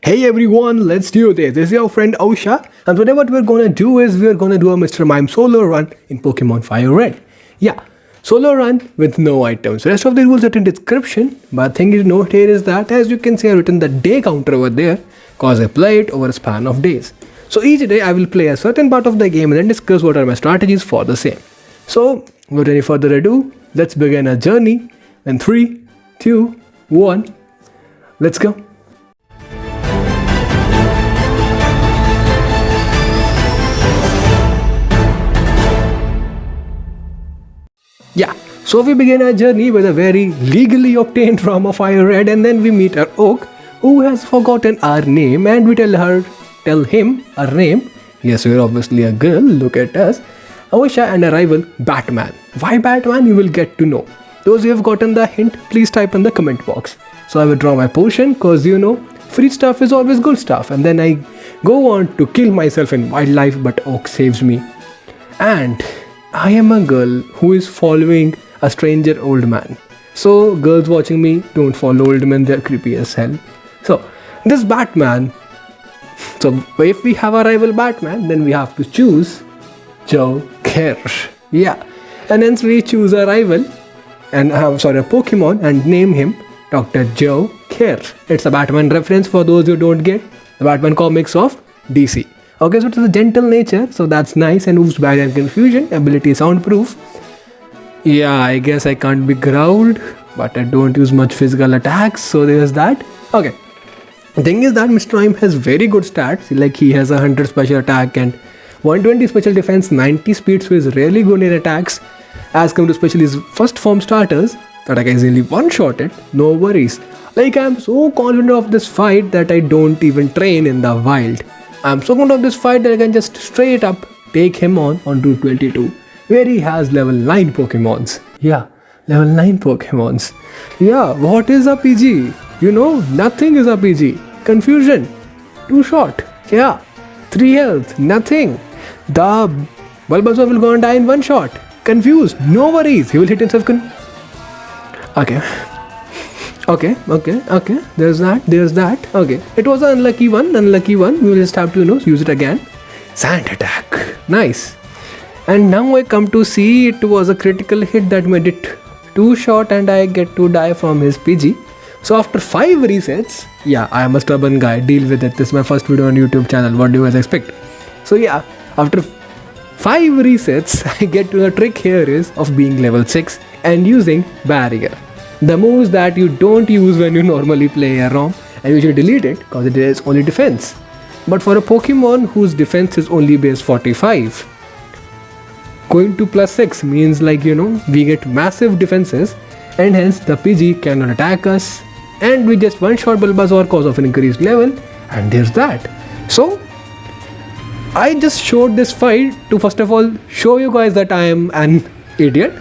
Hey everyone, let's do this. This is your friend Osha, and today what we're gonna do is we're gonna do a Mr. Mime solo run in Pokemon Fire Red. Yeah, solo run with no items. Rest of the rules are in description, but thing to note here is that as you can see, I've written the day counter over there, cause I play it over a span of days. So each day I will play a certain part of the game and then discuss what are my strategies for the same. So without any further ado, let's begin our journey in 3, 2, 1, let's go. Yeah, so we begin our journey with a very legally obtained from a Fire Red, and then we meet our Oak who has forgotten our name, and we tell him our name. Yes, we're obviously a girl, look at us. Osha and a rival Batman. Why Batman? You will get to know. Those who have gotten the hint, please type in the comment box. So I will draw my potion cause free stuff is always good stuff, and then I go on to kill myself in wildlife, but Oak saves me. And I am a girl who is following a stranger old man. So girls watching me, don't follow old men, they're creepy as hell. So this Batman, so if we have a rival Batman, then we have to choose Joker. Yeah, and hence we choose a rival, and a Pokemon, and name him Dr. Joker. It's a Batman reference for those who don't get the Batman comics of DC. Okay, so it is a gentle nature, so that's nice, and moves barrier and confusion, ability soundproof. Yeah, I guess I can't be growled, but I don't use much physical attacks, so there's that. Okay, the thing is that Mr. Mime has very good stats, like he has 100 special attack and 120 special defense, 90 speed, so he's really good in attacks. As compared to especially his first form starters, that I can easily one-shot it, no worries. Like I'm so confident of this fight that I don't even train in the wild. I'm so confident of this fight that I can just straight up take him on Route 22, where he has level 9 Pokemons. Yeah, level 9 Pokemons. Yeah, what is a PG? Nothing is a PG. Confusion, 2 shot. Yeah, 3 health, nothing. The Bulbasaur will go and die in 1 shot. Confused, no worries. He will hit himself. Okay, there's that. Okay, it was an unlucky one. We will just have to use it again. Sand attack, nice. And now I come to see it was a critical hit that made it 2 shot, and I get to die from his PG. So after 5 resets, yeah, I am a stubborn guy, deal with it. This is my first video on YouTube channel, what do you guys expect? So yeah, after 5 resets, I get to the trick here is of being level 6 and using barrier. The moves that you don't use when you normally play a ROM, and you should delete it because it is only defense. But for a Pokemon whose defense is only base 45, going to plus 6 means we get massive defenses, and hence the PG cannot attack us, and we just one-shot Bulbasaur cause of an increased level, and there's that. So I just showed this fight to first of all show you guys that I am an idiot,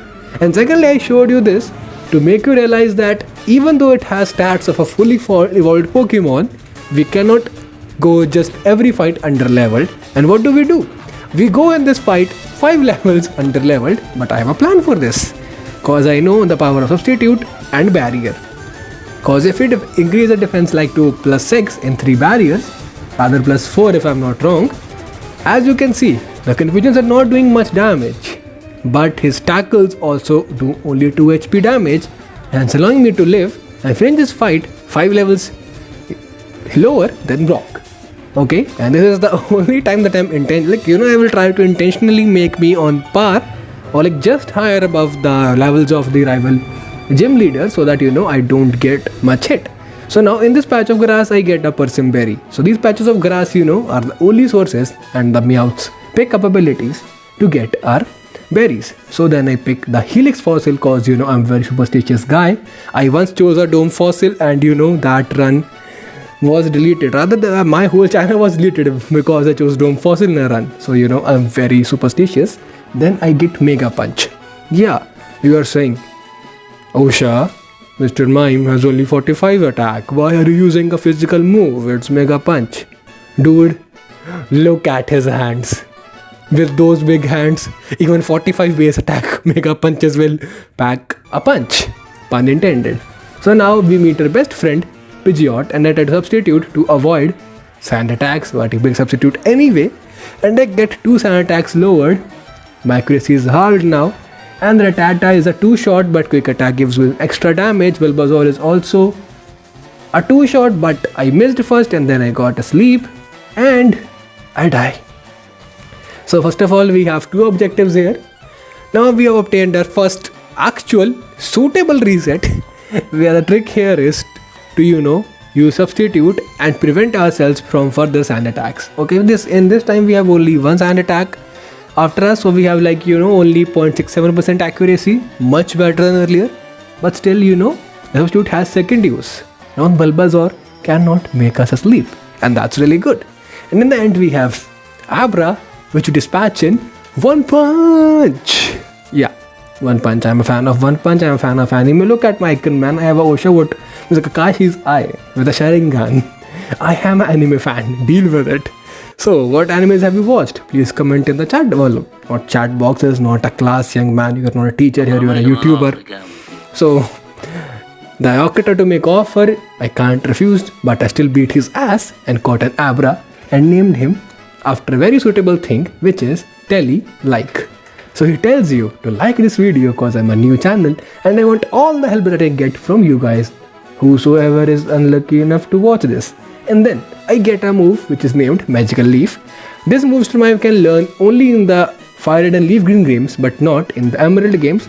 and secondly I showed you this to make you realize that even though it has stats of a fully evolved Pokemon, we cannot go just every fight under leveled. And what do? We go in this fight 5 levels under leveled, but I have a plan for this, cause I know the power of substitute and barrier. Cause if it increase the defense like to plus 6 in 3 barriers, rather plus 4 if I'm not wrong, as you can see, the confusions are not doing much damage, but his tackles also do only 2 HP damage, and allowing me to live and finish this fight 5 levels lower than Brock. Okay, and this is the only time that I'm I will try to intentionally make me on par or just higher above the levels of the rival gym leader, so that I don't get much hit. So now in this patch of grass I get a Persim berry. So these patches of grass are the only sources, and the Meowth's pick up abilities to get our berries. So then I pick the Helix Fossil cause I'm a very superstitious guy. I once chose a Dome Fossil, and that run was deleted. Rather my whole channel was deleted because I chose Dome Fossil in a run. So I'm very superstitious. Then I get Mega Punch. Yeah, you are saying, Osha, Mr. Mime has only 45 attack. Why are you using a physical move? It's Mega Punch. Dude, look at his hands. With those big hands, even 45 base attack Mega Punches will pack a punch. Pun intended. So now we meet our best friend Pidgeot and I try to substitute to avoid sand attacks, but he will substitute anyway, and I get 2 sand attacks lowered. My accuracy is halved now, and the Rattata is a 2-shot, but quick attack gives me extra damage. Bulbasaur is also a 2-shot, but I missed first and then I got a sleep and I die. So first of all, we have 2 objectives here. Now we have obtained our first actual suitable reset, where the trick here is to use substitute and prevent ourselves from further sand attacks. Okay, in this time we have only 1 sand attack after us, so we have only 0.67% accuracy, much better than earlier, but still the substitute has second use. Now Bulbasaur cannot make us asleep, and that's really good. And in the end we have Abra, which you dispatch in 1 punch. Yeah, 1 punch. I'm a fan of 1 punch. I'm a fan of anime. Look at my icon, man. I have a Osha with Kakashi's eye with a Sharingan. I am an anime fan. Deal with it. So, what animes have you watched? Please comment in the chat. Well, not chat boxes, not a class, young man. You are not a teacher here. You are a YouTuber. So, the Okita to make offer, I can't refuse, but I still beat his ass and caught an Abra and named him after a very suitable thing, which is like. So he tells you to like this video because I'm a new channel and I want all the help that I get from you guys, whosoever is unlucky enough to watch this. And then I get a move which is named Magical Leaf. This move stream I can learn only in the Fire Red and Leaf Green games, but not in the Emerald games.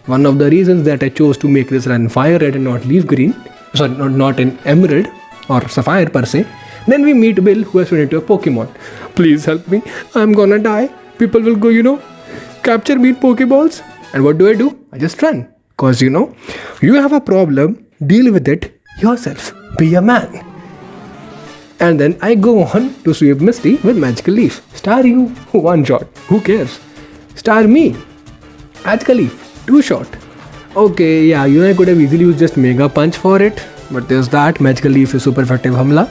One of the reasons that I chose to make this run Fire Red and not Leaf Green, sorry, not in Emerald or Sapphire per se. Then we meet Bill, who has turned into a Pokemon. Please help me, I'm gonna die. People will go, capture me in Pokeballs. And what do? I just run. Cause you have a problem, deal with it yourself. Be a man. And then I go on to sweep Misty with Magical Leaf. Star you, 1 shot. Who cares? Star me. Magical Leaf, 2 shot. Okay, yeah, I could have easily used just Mega Punch for it. But there's that. Magical Leaf is super effective Hamla.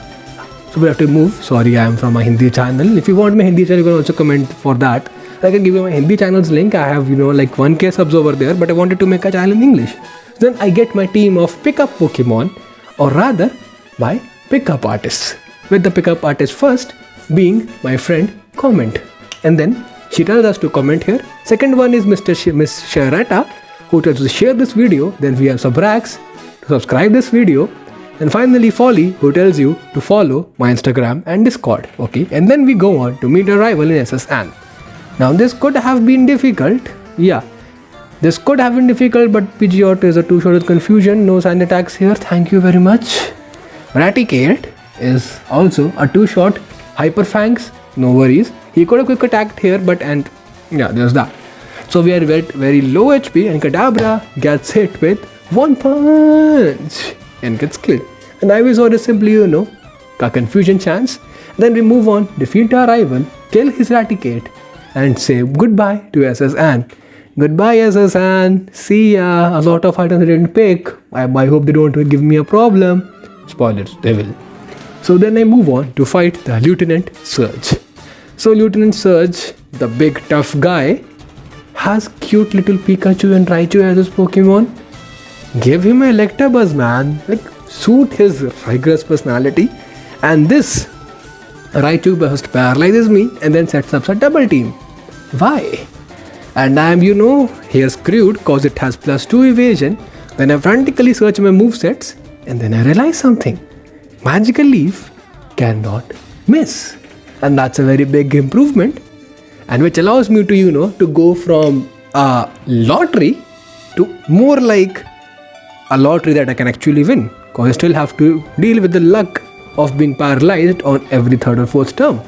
Super effective move. Sorry, I am from my Hindi channel. If you want my Hindi channel, you can also comment for that. I can give you my Hindi channel's link. I have, 1K subs over there, but I wanted to make a channel in English. Then I get my team of pickup Pokemon, or rather, my pickup artists. With the pickup artist first being my friend Comment. And then she tells us to comment here. Second one is Miss Sharata, who tells us to share this video. Then we have Subrax to subscribe this video. And finally Folly, who tells you to follow my Instagram and Discord. Okay, and then we go on to meet a rival in SSN. Now this could have been difficult. Yeah, this could have been difficult, but Pidgeot is a 2-shot with confusion. No sand attacks here. Thank you very much. Raticate is also a 2-shot. Hyper Fangs. No worries. He could have quick attacked here, but there's that. So we are at very low HP and Kadabra gets hit with 1 punch and gets killed. And Ivysaur is simply, a confusion chance. Then we move on, defeat our rival, kill his Raticate, and say goodbye to SSN. Goodbye SSN, see ya. A lot of items I didn't pick. I hope they don't give me a problem. Spoilers, they will. So then I move on to fight the Lieutenant Surge. So Lieutenant Surge, the big tough guy, has cute little Pikachu and Raichu as his Pokemon. Give him a Electabuzz, man. Suit his rigorous personality. And this Raichu burst paralyzes me and then sets up a double team. Why? And I am, here screwed cause it has +2 evasion. Then I frantically search my movesets and then I realize something. Magical Leaf cannot miss. And that's a very big improvement. And which allows me to, to go from a lottery to more like a lottery that I can actually win. Cause I still have to deal with the luck of being paralyzed on every 3rd or 4th turn.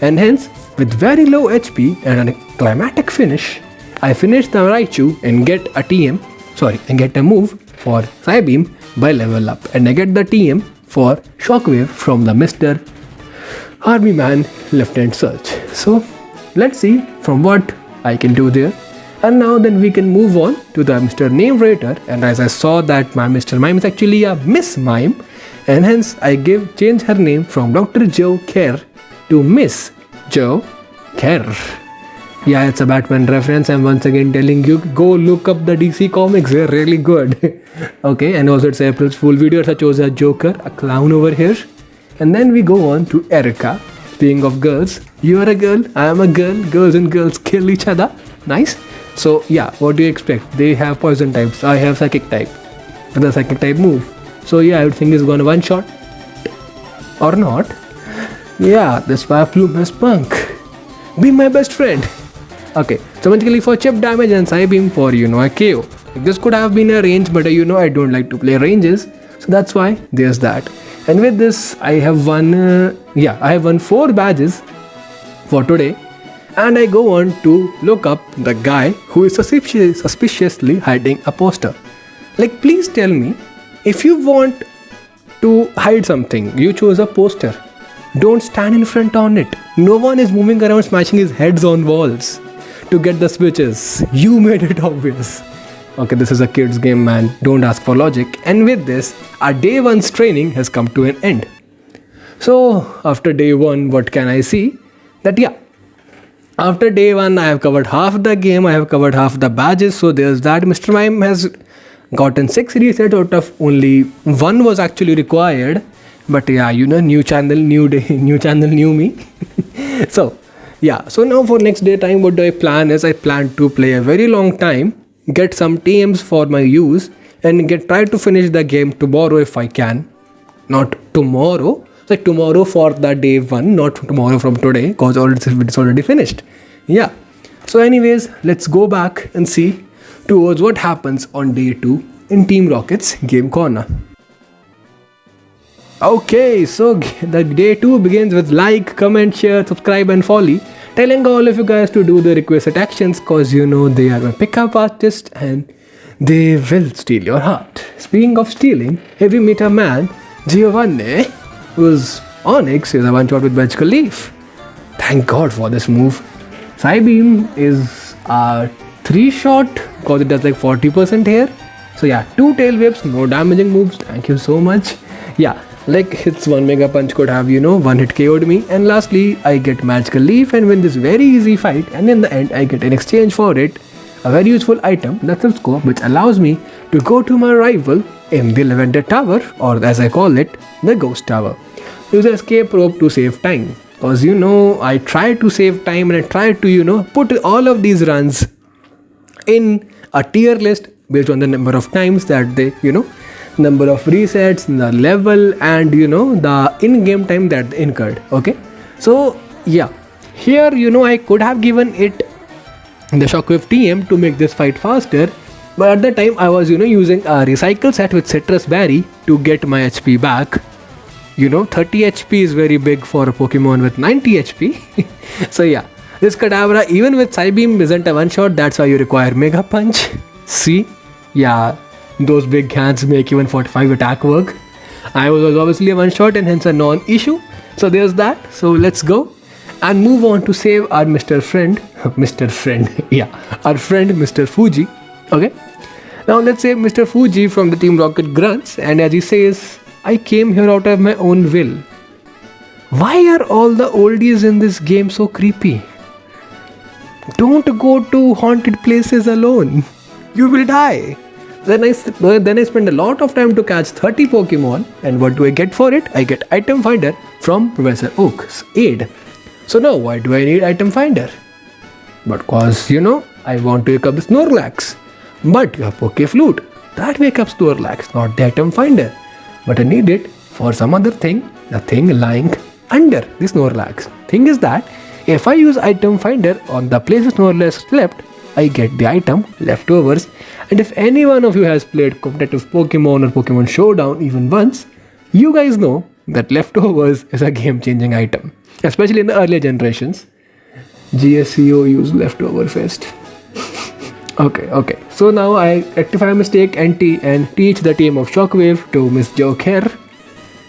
And hence, with very low HP and a climatic finish, I finish the Raichu and get a move for Psybeam by level up. And I get the TM for Shockwave from the Mr. Army Man Lieutenant Surge. So, let's see from what I can do there. And now then we can move on to the Mr. Name Rater. And as I saw that my Mr. Mime is actually a Miss Mime. And hence I change her name from Dr. Joe Care to Miss Joe Care. Yeah, it's a Batman reference. I'm once again telling you, go look up the DC comics. They're really good. Okay, and also it's April's Fool video. So I chose a Joker, a clown over here. And then we go on to Erica. Speaking of girls, you are a girl, I am a girl. Girls and girls kill each other. Nice. So yeah, what do you expect? They have poison types. I have psychic type. The psychic type move. So yeah, everything is gonna one shot. Or not. Yeah, this fire plume has spunk. Be my best friend. Okay, so magically for chip damage and Psybeam for a KO. This could have been a range, but I don't like to play ranges. So that's why there's that. And with this, I have won 4 badges for today. And I go on to look up the guy who is suspiciously hiding a poster. Like, please tell me, if you want to hide something, you choose a poster. Don't stand in front on it. No one is moving around smashing his heads on walls to get the switches. You made it obvious. Okay, this is a kid's game, man. Don't ask for logic. And with this, our day 1's training has come to an end. So, after day 1, what can I see? After day 1, I have covered half the game. I have covered half the badges. So, there's that. Mr. Mime has gotten 6 resets out of only 1 was actually required. But yeah, new channel, new day, new channel, new me. So now for next day time, what do I plan is I plan to play a very long time, get some TMs for my use, and try to finish the game tomorrow if I can. Not tomorrow, like tomorrow for the day 1, not tomorrow from today, because it's already finished. Yeah. So anyways, let's go back and see towards what happens on day 2 in Team Rocket's game corner. Okay, so the day 2 begins with like, comment, share, subscribe and follow. Telling all of you guys to do the requested actions cause they are my pickup artist and they will steal your heart. Speaking of stealing, if you meet a man, Giovanni, who's Onyx, is a one-shot with Magical Leaf. Thank God for this move. Psybeam is a 3-shot because it does like 40% here. So yeah, 2 tail whips, no damaging moves. Thank you so much. Yeah. Like hits 1 Mega Punch could have, 1 hit KO'd me. And lastly, I get Magical Leaf and win this very easy fight. And in the end, I get in exchange for it a very useful item, the Silph Scope, which allows me to go to my rival in the Lavender Tower, or as I call it, the Ghost Tower. Use the escape rope to save time. Because I try to save time and I try to, put all of these runs in a tier list based on the number of times that they, number of resets, the level, and the in-game time that they incurred. Okay, so yeah, here I could have given it the Shockwave TM to make this fight faster, but at the time I was using a recycle set with Citrus Berry to get my HP back. 30 HP is very big for a Pokemon with 90 HP. So yeah, this Kadabra even with Psybeam isn't a one-shot, that's why you require Mega Punch. See, yeah, those big hands make even 45 attack work. I was obviously a one-shot and hence a non-issue. So there's that. So let's go and move on to save our Mr. Friend. Yeah, our friend Mr. Fuji. Okay. Now let's save Mr. Fuji from the Team Rocket grunts. And as he says, I came here out of my own will. Why are all the oldies in this game so creepy? Don't go to haunted places alone. You will die. Then I spend a lot of time to catch 30 Pokemon, and what do I get for it? I get Item Finder from Professor Oak's aid. So now why do I need Item Finder? Because I want to wake up the Snorlax. But you have Poke Flute. That wakes up Snorlax, not the Item Finder. But I need it for some other thing, the thing lying under the Snorlax. Thing is that if I use Item Finder on the place Snorlax slept, I get the item leftovers. And if any one of you has played competitive Pokemon or Pokemon Showdown even once, you guys know that leftovers is a game-changing item, especially in the earlier generations. GSCO use leftover fest. Okay. So now I rectify a mistake and teach the team of Shockwave to Miss Joker.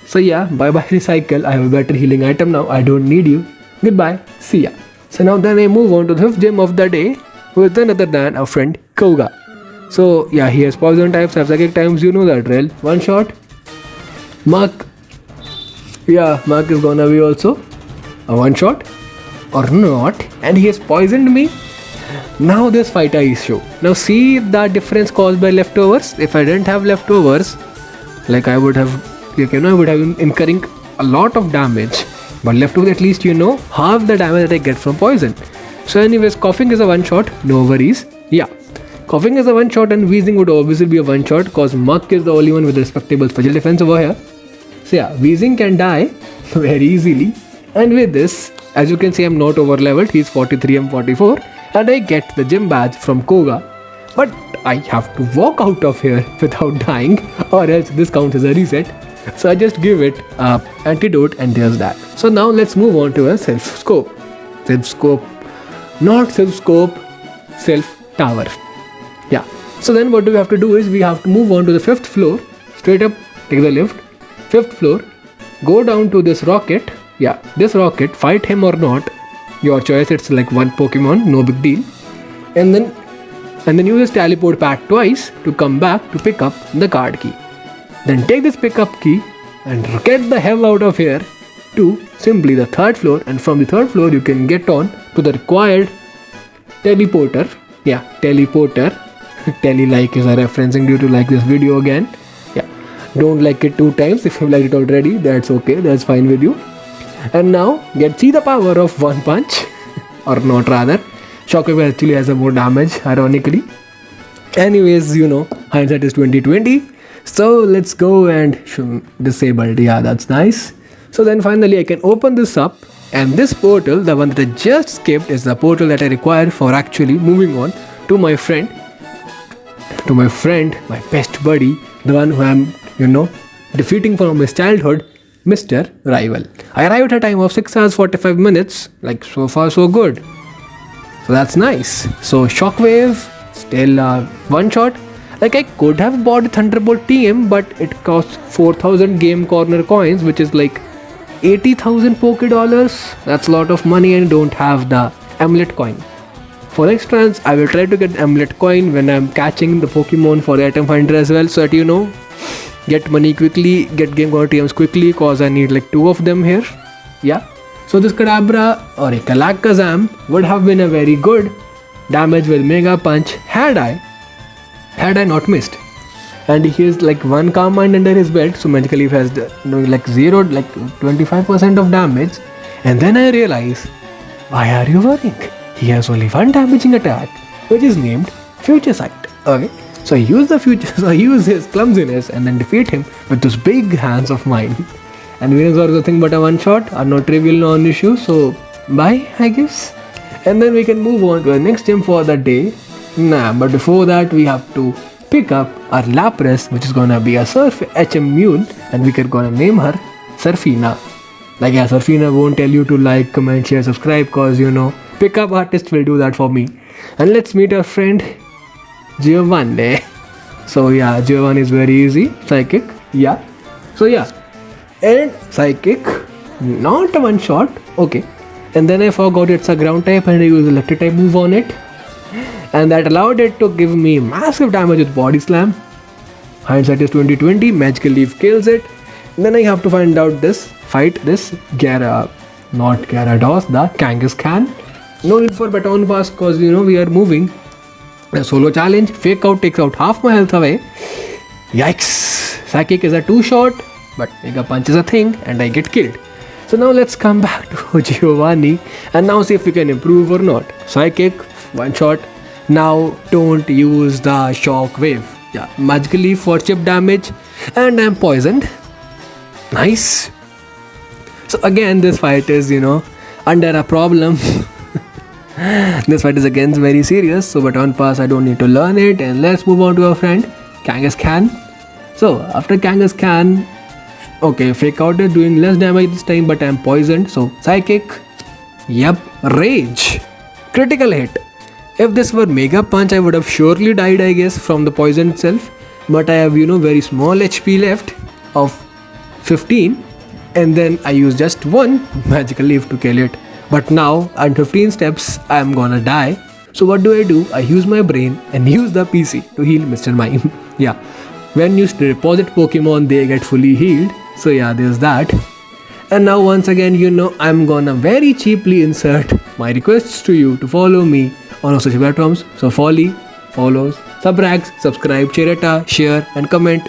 So yeah, bye-bye Recycle. I have a better healing item now. I don't need you. Goodbye. See ya. So now then I move on to the 5th gym of the day, who is none other than our friend Koga. So yeah, he has poison types, have psychic types, you know that drill. One shot. Mark. Yeah, Mark is gonna be also a one shot or not. And he has poisoned me Now this fight I show. Now see the difference caused by leftovers. If I didn't have leftovers, like I would have, I would have been incurring a lot of damage. But leftovers, at least half the damage that I get from poison. So anyways, coughing is a one shot, no worries. Yeah, coughing is a one shot and wheezing would obviously be a one shot because Muck is the only one with respectable special defense over here. So yeah, wheezing can die very easily. And with this, as you can see, I'm not over leveled. He's 43, I'm 44. And I get the gym badge from Koga. But I have to walk out of here without dying, or else this counts as a reset. So I just give it antidote and there's that. So now let's move on to a self scope. Not self scope, self tower. Yeah. So then what do we have to do is we have to move on to the 5th floor. Straight up, take the lift. 5th floor. Go down to this rocket. Yeah, this rocket, fight him or not, your choice. It's like one Pokemon, no big deal. And then use this teleport pad twice to come back to pick up the card key. Then take this pickup key and get the hell out of here to simply the 3rd floor, and from the 3rd floor you can get on to the required teleporter. Yeah, teleporter. Tele-like is a referencing due to like this video again. Yeah, don't like it 2 times. If you liked it already, that's okay, that's fine with you. And now see the power of one punch or not, rather Shockwave actually has a more damage, ironically. Anyways, hindsight is 2020. So let's go and disabled. Yeah, that's nice. So then finally I can open this up, and this portal, the one that I just skipped, is the portal that I require for actually moving on to my friend, my best buddy, the one who I'm defeating from his childhood, Mr. Rival. I arrived at a time of 6 hours 45 minutes. Like, so far so good. So that's nice. So Shockwave, still one shot. Like, I could have bought a Thunderbolt TM, but it costs 4,000 Game Corner coins, which is like 80,000 Poké Dollars. That's a lot of money, and don't have the Amulet coin. For next runs, I will try to get Amulet coin when I'm catching the Pokemon for the item finder as well, so that get money quickly, get Game Corner TMs quickly, cause I need like 2 of them here. Yeah. So this Kadabra or a Alakazam would have been a very good damage with Mega Punch had I not missed. And he has like 1 Calm Mind under his belt, so magically he has like 25% of damage. And then I realize, why are you worrying? He has only 1 damaging attack, which is named Future Sight. Okay. So I use his clumsiness and then defeat him with those big hands of mine. And Venus are nothing but a one shot, are not trivial non-issue, so bye, I guess. And then we can move on to the next gym for the day. But before that we have to pick up our Lapras, which is gonna be a Surf HM Mule, and we can gonna name her Surfina. Like, yeah, Surfina won't tell you to like, comment, share, subscribe, cause pickup artist will do that for me. And let's meet our friend Giovanni. So yeah, Giovanni is very easy. Psychic, yeah. So yeah, and Psychic, not a one shot. Okay. And then I forgot it's a ground type, and I use electric type move on it, and that allowed it to give me massive damage with Body Slam. Hindsight is 2020. Magical Leaf kills it. And then I have to fight this Gyarados, the Kangaskhan. No need for baton pass, cause we are moving. A solo challenge. Fake out takes out half my health away. Yikes. Psychic is a 2-shot, but Mega Punch is a thing, and I get killed. So now let's come back to Giovanni and now see if we can improve or not. Psychic, 1 shot. Now don't use the Shock Wave. Yeah, Magical Leaf for chip damage, and I'm poisoned. Nice. So again, this fight is under a problem. This fight is again very serious, so baton pass, I don't need to learn it. And let's move on to our friend Kangaskhan. So after Kangaskhan, okay, Fake Out is doing less damage this time, but I'm poisoned. So Psychic, yep, Rage, critical hit. If this were Mega Punch, I would have surely died, I guess, from the poison itself. But I have very small HP left of 15, and then I use just 1 Magical Leaf to kill it. But now, at 15 steps, I am gonna die. So what do? I use my brain and use the PC to heal Mr. Mime. Yeah, when you deposit Pokemon, they get fully healed. So yeah, there's that. And now once again, I'm gonna very cheaply insert my requests to you to follow me on our social platforms. So follows, subrags, subscribe, chereta, share and comment.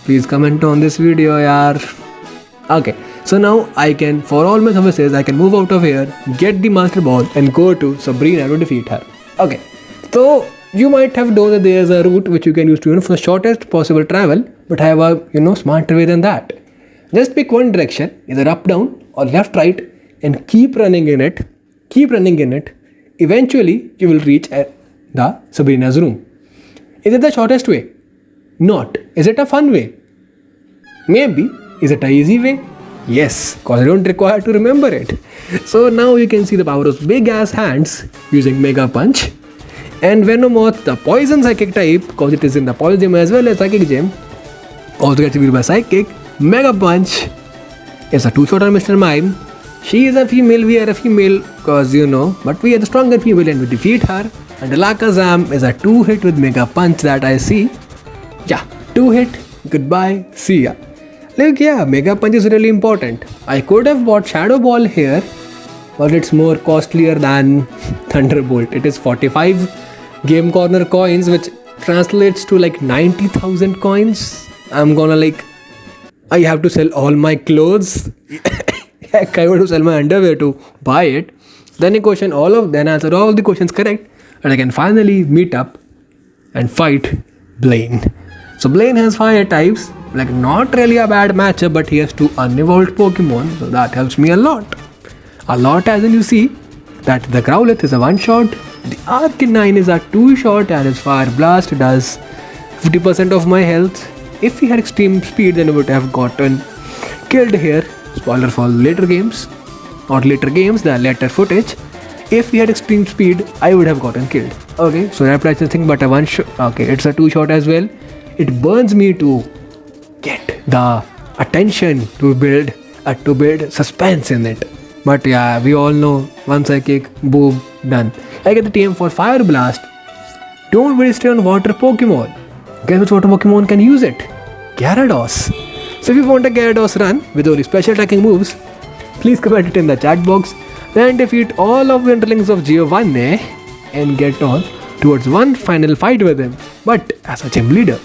Please comment on this video, yaar. Okay, so now I can, for all my services, I can move out of here, get the Master Ball and go to Sabrina to defeat her. Okay, so you might have known that there's a route which you can use to, for the shortest possible travel, but I have a, smarter way than that. Just pick one direction, either up, down or left, right, and keep running in it. Eventually, you will reach the Sabrina's room. Is it the shortest way? Not. Is it a fun way? Maybe. Is it a easy way? Yes, because I don't require to remember it. So now you can see the power of big ass hands using Mega Punch. And Venomoth, the poison psychic type, because it is in the poison gym as well as psychic gym, also gets beat by psychic. Mega Punch is a 2-shot on Mr. Mime. She is a female, we are a female, because but we are the stronger female and we defeat her. And Alakazam is a 2-hit with Mega Punch that I see. Yeah, 2-hit, goodbye, see ya. Look, yeah, Mega Punch is really important. I could have bought Shadow Ball here, but it's more costlier than Thunderbolt. It is 45 Game Corner coins, which translates to like 90,000 coins. I'm gonna I have to sell all my clothes. Heck, I want to sell my underwear to buy it. Then answer all the questions correct, and I can finally meet up and fight Blaine. So Blaine has fire types, not really a bad matchup, but he has 2 unevolved Pokemon, so that helps me a lot. A lot, as in you see that the Growlithe is a 1-shot, the Arcanine is a 2-shot, and his Fire Blast does 50% of my health. If he had extreme speed, then he would have gotten killed here. Spoiler for later games, not later games, the later footage. If he had extreme speed, I would have gotten killed. Okay, so Raptor is nothing but a 1-shot. Okay, it's a 2-shot as well. It burns me to get the attention to build suspense in it. But yeah, we all know, one psychic, boom, done. I get the TM for Fire Blast. Don't waste it on water Pokemon. Guess which water Pokemon can use it? Gyarados. So if you want a Gyarados run with only special attacking moves, please comment it in the chat box. Then defeat all of the underlings of Giovanni and get on towards one final fight with him. But as a gym leader,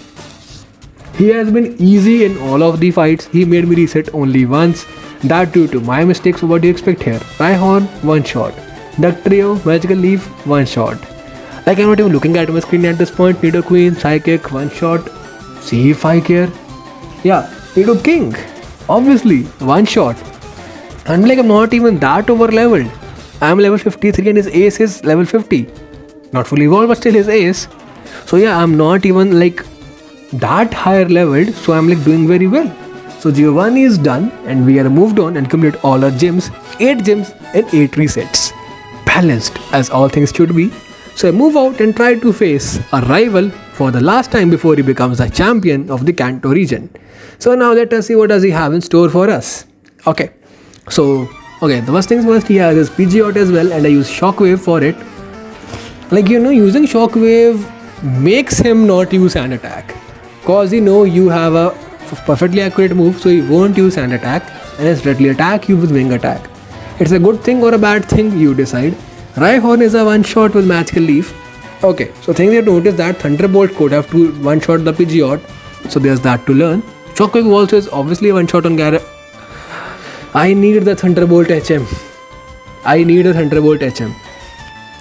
he has been easy in all of the fights. He made me reset only once. That due to my mistakes. So what do you expect here? Rhyhorn, 1-shot. Ductrio, Magical Leaf, 1-shot. I'm not even looking at my screen at this point. Nidoqueen, Psychic, 1-shot. See if I care. Yeah, Nidoking, obviously, 1-shot. And I'm not even that over leveled. I'm level 53 and his ace is level 50. Not fully evolved, but still his ace. So yeah, I'm not even that higher leveled, so I'm doing very well. So Giovanni is done and we are moved on and complete all our gyms, 8 gyms and 8 resets. Balanced as all things should be. So I move out and try to face a rival for the last time before he becomes the champion of the Kanto region. So now let us see what does he have in store for us. Okay, the first things first, he has his Pidgeot as well and I use Shockwave for it. Using Shockwave makes him not use Sand Attack. Cause you have a perfectly accurate move, so he won't use Sand Attack and he'll directly attack you with Wing Attack. It's a good thing or a bad thing, you decide. Rhyhorn is a 1-shot with Magical Leaf. Okay, so thing you have to notice that Thunderbolt could have to 1-shot the Pidgeot, so there's that to learn. Shockwave also is obviously a 1-shot on Gyarados. I need the Thunderbolt HM.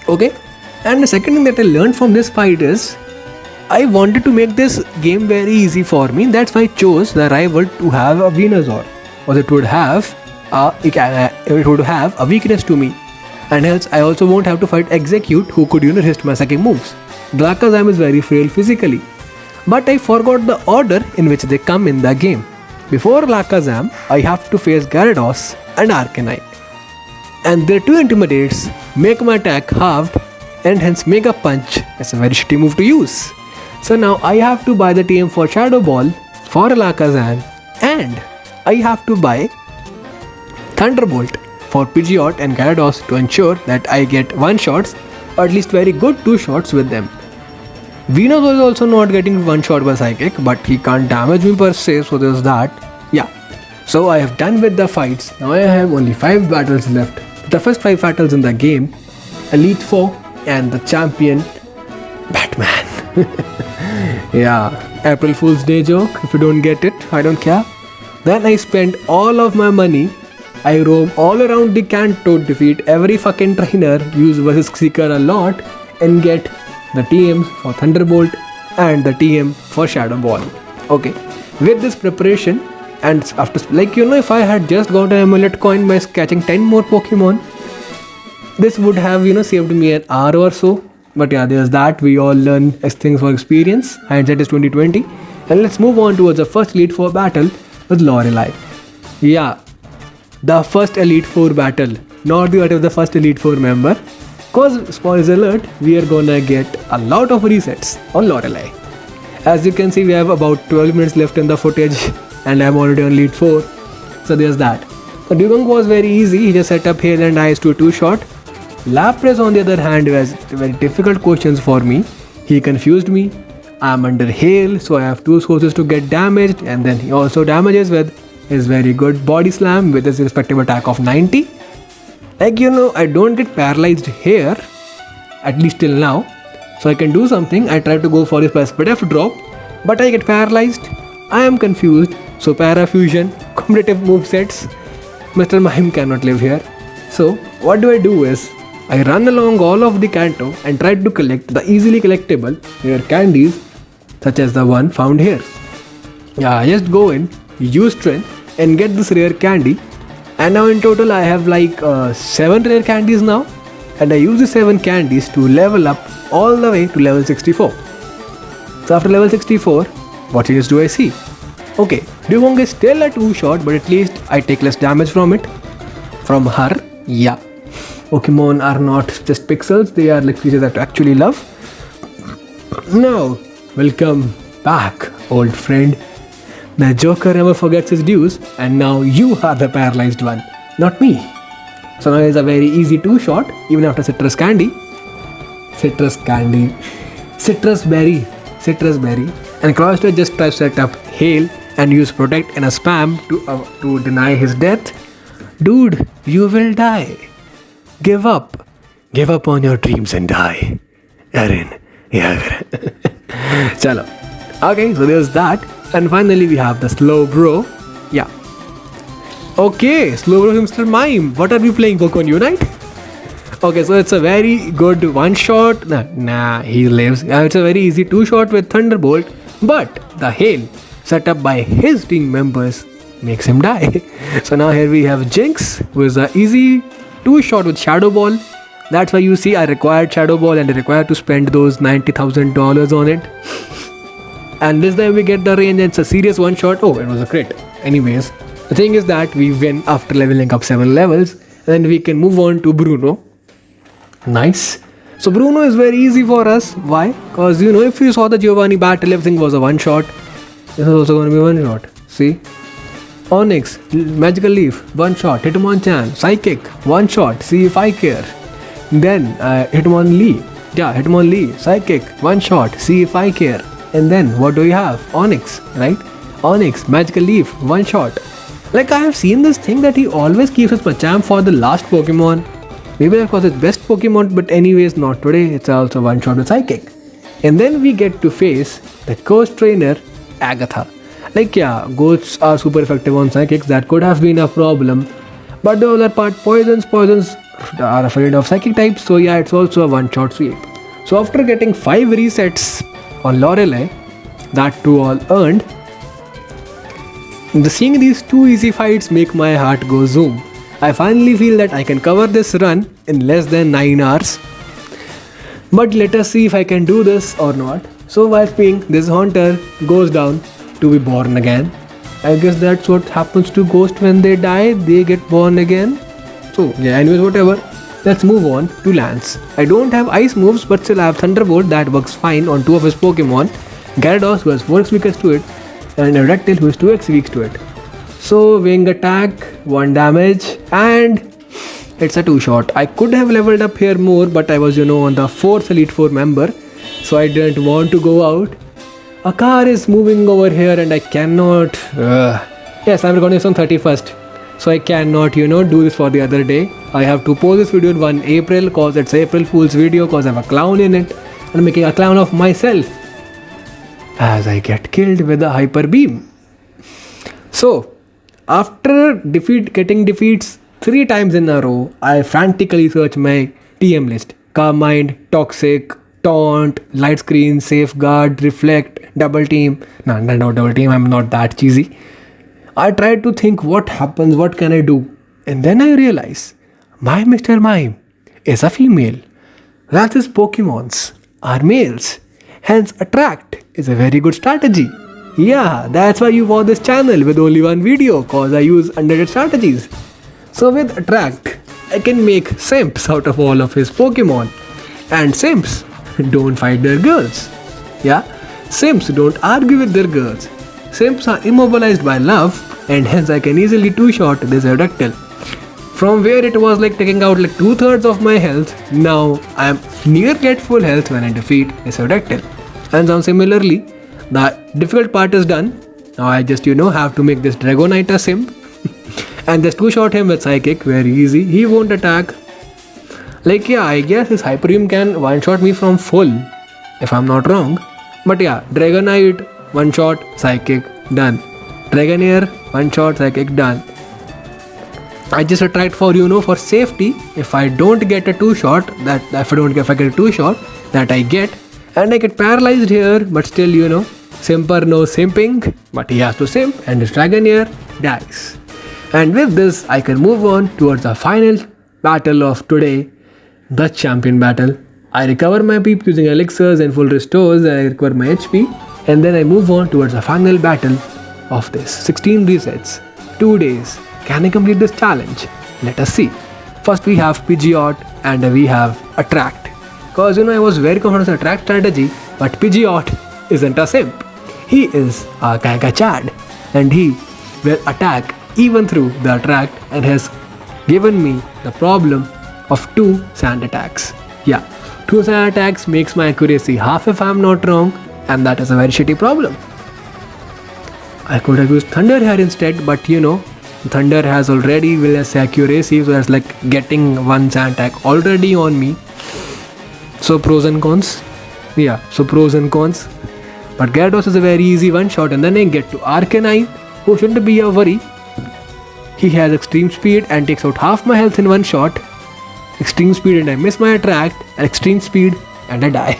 Okay, and the second thing that I learned from this fight is I wanted to make this game very easy for me. That's why I chose the rival to have a Venusaur, or it would have a weakness to me, and hence I also won't have to fight Execute, who could resist my second moves. Alakazam is very frail physically, but I forgot the order in which they come in the game. Before Alakazam, I have to face Gyarados and Arcanine, and their 2 intimidates make my attack halved, and hence Mega Punch is a very shitty move to use. So now I have to buy the TM for Shadow Ball for Alakazam, and I have to buy Thunderbolt for Pidgeot and Gyarados to ensure that I get 1-shots, or at least very good 2-shots with them. Venusaur is also not getting 1-shot by Psychic, but he can't damage me per se, so there's that. Yeah, so I have done with the fights. Now I have only 5 battles left. The first 5 battles in the game, Elite Four and the champion, Batman. Yeah, April Fool's Day joke. If you don't get it, I don't care. Then I spent all of my money. I roam all around the Kanto, defeat every fucking trainer, use versus Seeker a lot, and get the TMs for Thunderbolt and the TM for Shadow Ball. Okay, with this preparation, and after, like, if I had just got an amulet coin by catching 10 more Pokemon, this would have, saved me an hour or so. But yeah, there's that. We all learn as things for experience. Hindsight is 2020. And let's move on towards the first Elite Four battle with Lorelei. Yeah, the first Elite Four battle, not the first Elite Four member. Cause, spoilers alert, we are gonna get a lot of resets on Lorelei. As you can see, we have about 12 minutes left in the footage, and I'm already on Elite 4. So there's that. The debunk was very easy. He just set up Hail and Ice to 2-shot. Lapras, on the other hand, was very difficult questions for me. He confused me. I'm under Hail, so I have 2 sources to get damaged, and then he also damages with his very good body slam with his respective attack of 90. Like, I don't get paralyzed here, at least till now. So I can do something. I try to go for his Perspective drop, but I get paralyzed. I am confused. So Parafusion, competitive movesets. Mr. Mime cannot live here. So what do is, I run along all of the Kanto and try to collect the easily collectible rare candies, such as the one found here. Yeah, I just go in, use strength, and get this rare candy. And now in total I have like 7 rare candies now. And I use the 7 candies to level up all the way to level 64. So after level 64, what changes do I see? Okay, Dewong is still a 2-shot, but at least I take less damage from it. From her, yeah. Pokemon are not just pixels, they are like creatures that I actually love. Now, welcome back, old friend. The Joker never forgets his dues, and now you are the paralyzed one, not me. So now it's a very easy 2-shot, even after Citrus Candy. Citrus Berry. And Crosshair just tries to set up Hail and use Protect and a spam to deny his death. Dude, you will die. Give up. Give up on your dreams and die. Erin. Yeah. Chalo. Okay, so there's that. And finally we have the Slow Bro. Yeah. Okay, Slow Bro Mr. Mime. What are we playing? Pokemon Unite? Okay, so it's a very good 1-shot. Nah, he lives. It's a very easy 2-shot with Thunderbolt. But the Hail set up by his team members makes him die. So now here we have Jinx, who is an easy 2-shot with Shadow Ball. That's why you see I required Shadow Ball and I required to spend those $90,000 on it. And this time we get the range and it's a serious 1-shot. Oh, it was a crit. Anyways, the thing is that we win after leveling up 7 levels. And then we can move on to Bruno. Nice. So Bruno is very easy for us. Why? Because if you saw the Giovanni battle, everything was a 1-shot. This is also going to be 1-shot. See? Onyx, Magical Leaf, 1-shot. Hitmonchan, Psychic, 1-shot. See if I care. Then Hitmonlee. Yeah, Hitmonlee, Psychic, 1-shot. See if I care. And then what do we have? Onyx, right? Onyx, Magical Leaf, 1-shot. Like, I have seen this thing that he always keeps his Machamp for the last Pokemon. Maybe because it's best Pokemon, but anyways, not today. It's also 1-shot with Psychic. And then we get to face the Ghost Trainer, Agatha. Like, yeah, Ghosts are super effective on Psychics. That could have been a problem. But the other part, Poisons are afraid of Psychic types. So yeah, it's also a 1-shot sweep. So after getting 5 resets on Lorelei, that too all earned, seeing these 2 easy fights make my heart go zoom. I finally feel that I can cover this run in less than 9 hours. But let us see if I can do this or not. So while being, this Haunter goes down to be born again. I guess that's what happens to Ghost when they die, they get born again. So yeah, anyways, whatever. Let's move on to Lance. I don't have ice moves, but still I have Thunderbolt that works fine on 2 of his Pokemon. Gyarados, who has 4x weakness to it, and a Reptile, who is 2x weak to it. So wing attack, 1 damage, and it's a 2-shot. I could have leveled up here more, but I was on the 4th Elite 4 member, so I didn't want to go out. A car is moving over here and I cannot. Yes, I'm recording this on 31st. So I cannot, do this for the other day. I have to post this video on 1 April cause it's April Fool's video cause I have a clown in it. I'm making a clown of myself as I get killed with a hyper beam. So after getting defeats 3 times in a row, I frantically search my TM list. Calm Mind, Toxic, Taunt, Light Screen, Safeguard, Reflect, Double Team. No, Double Team, I'm not that cheesy. I tried to think what happens, what can I do? And then I realize my Mr. Mime is a female. That is Pokemons are males. Hence Attract is a very good strategy. Yeah, that's why you watch this channel with only 1 video cause I use underrated strategies. So with Attract, I can make simps out of all of his Pokemon. And simps don't fight their girls. Yeah, simps don't argue with their girls. Simps are immobilized by love and hence I can easily 2-shot this Aerodactyl. From where it was like taking out like 2/3 of my health, now I am nearly at full health when I defeat this Aerodactyl. And now similarly, the difficult part is done. Now I just have to make this Dragonite a simp and just 2-shot him with Psychic, very easy. He won't attack. Like yeah, I guess his Hyper Beam can 1-shot me from full if I'm not wrong. But yeah, Dragonite 1-shot, Psychic, done. Dragonair 1-shot, Psychic, done. I just Attract for for safety. If I don't get a 2-shot, if I get a 2-shot that I get, and I get paralyzed here, but still Simper no simping, but he has to simp and his Dragonair dies. And with this, I can move on towards the final battle of today, the champion battle. I recover my peep using elixirs and full restores, I recover my HP, and then I move on towards the final battle of this. 16 resets, 2 days. Can I complete this challenge? Let us see. First we have Pidgeot and we have Attract. Cause I was very confident with Attract strategy, but Pidgeot isn't a simp. He is a Kangaskhan and he will attack even through the Attract and has given me the problem of 2 sand attacks. Yeah, 2 sand attacks makes my accuracy half if I'm not wrong, and that is a very shitty problem. I could have used Thunder here instead, but Thunder has already less accuracy, so that's like getting 1 sand attack already on me. So pros and cons. Yeah, so pros and cons. But Gyarados is a very easy 1-shot, and then I get to Arcanine, who shouldn't be a worry. He has extreme speed and takes out half my health in 1 shot. Extreme speed and I miss my Attract, and extreme speed and I die.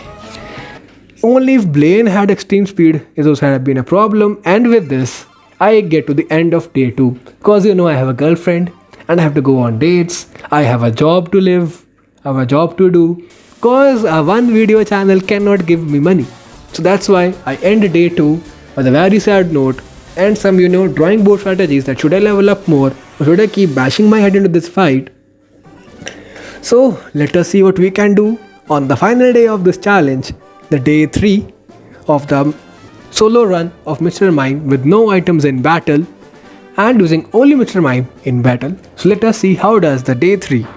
Only if Blaine had extreme speed, it also had been a problem. And with this, I get to the end of day 2. Cause I have a girlfriend and I have to go on dates. I have a job to live. I have a job to do. Cause a 1 video channel cannot give me money. So that's why I end day 2 with a very sad note and some drawing board strategies that should I level up more or should I keep bashing my head into this fight. So let us see what we can do on the final day of this challenge, the day 3 of the solo run of Mr. Mime with no items in battle and using only Mr. Mime in battle. So let us see how does the day 3.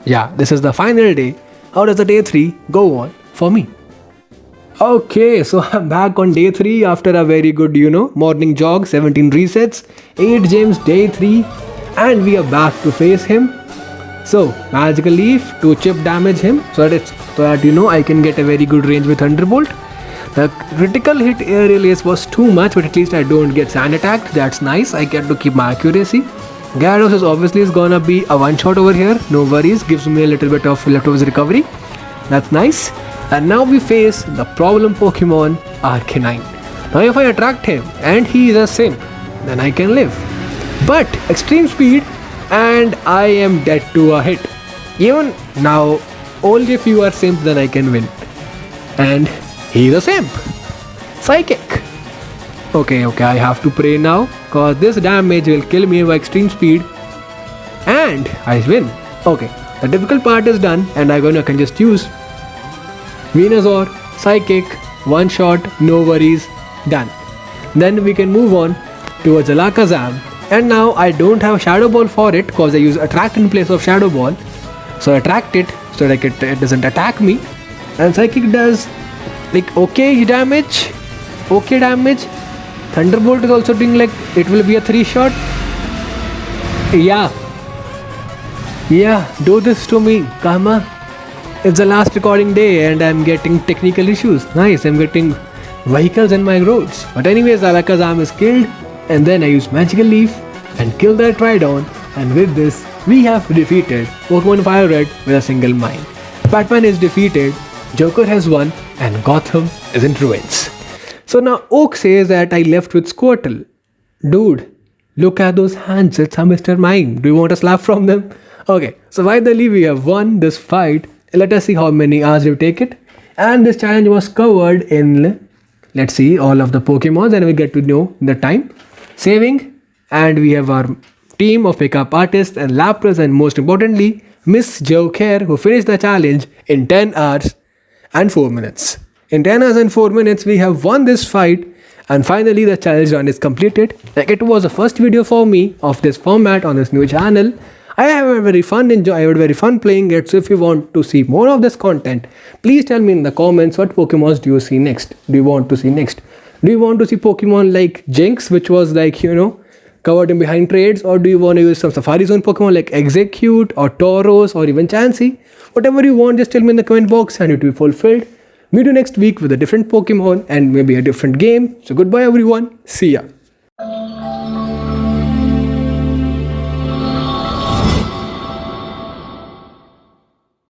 Yeah, this is the final day. How does the day 3 go on for me? Okay, so I'm back on day 3 after a very good, morning jog, 17 resets, 8 gems, day 3, and we are back to face him. So, Magical Leaf to chip damage him so that I can get a very good range with Thunderbolt. The critical hit aerial ace was too much, but at least I don't get sand attacked. That's nice. I get to keep my accuracy. Gyarados is obviously gonna be a 1-shot over here. No worries. Gives me a little bit of leftovers recovery. That's nice. And now we face the problem Pokemon Arcanine. Now if I attract him and he is a simp, then I can live. But extreme speed and I am dead to a hit. Even now, only if you are simp then I can win. And he is a simp. Psychic. Okay, I have to pray now cause this damage will kill me by extreme speed and I win. Okay, the difficult part is done and I can just use Venusaur, Psychic, 1-shot, no worries, done. Then we can move on towards Alakazam. And now I don't have Shadow Ball for it because I use Attract in place of Shadow Ball. So attract it so that it doesn't attack me. And Psychic does like okay damage. Thunderbolt is also doing like it will be a 3-shot. Yeah, do this to me, Kama. It's the last recording day and I'm getting technical issues. Nice, I'm getting vehicles in my roads. But anyways, Alakazam is killed and then I use Magical Leaf and kill that Tridon, and with this, we have defeated Pokemon Fire Red with a single mine. Batman is defeated, Joker has won, and Gotham is in ruins. So now Oak says that I left with Squirtle. Dude, look at those hands, it's a Mr. Mime. Do you want a slap from them? Okay, so finally we have won this fight. Let us see how many hours you take it. And this challenge was covered in, let's see, all of the Pokemons, and we get to know the time. Saving, and we have our team of pickup artists and Lapras, and most importantly, Miss Joe Care, who finished the challenge in 10 hours and 4 minutes. In 10 hours and 4 minutes, we have won this fight, and finally the challenge run is completed. Like, it was the first video for me of this format on this new channel. I had very fun playing it. So if you want to see more of this content, please tell me in the comments what Pokemons do you see next? Do you want to see next? Do you want to see Pokemon like Jinx, which was like, covered in behind trades, or do you want to use some Safari Zone Pokemon like Execute or Tauros or even Chansey? Whatever you want, just tell me in the comment box and it will be fulfilled. Meet you next week with a different Pokemon and maybe a different game. So goodbye everyone. See ya.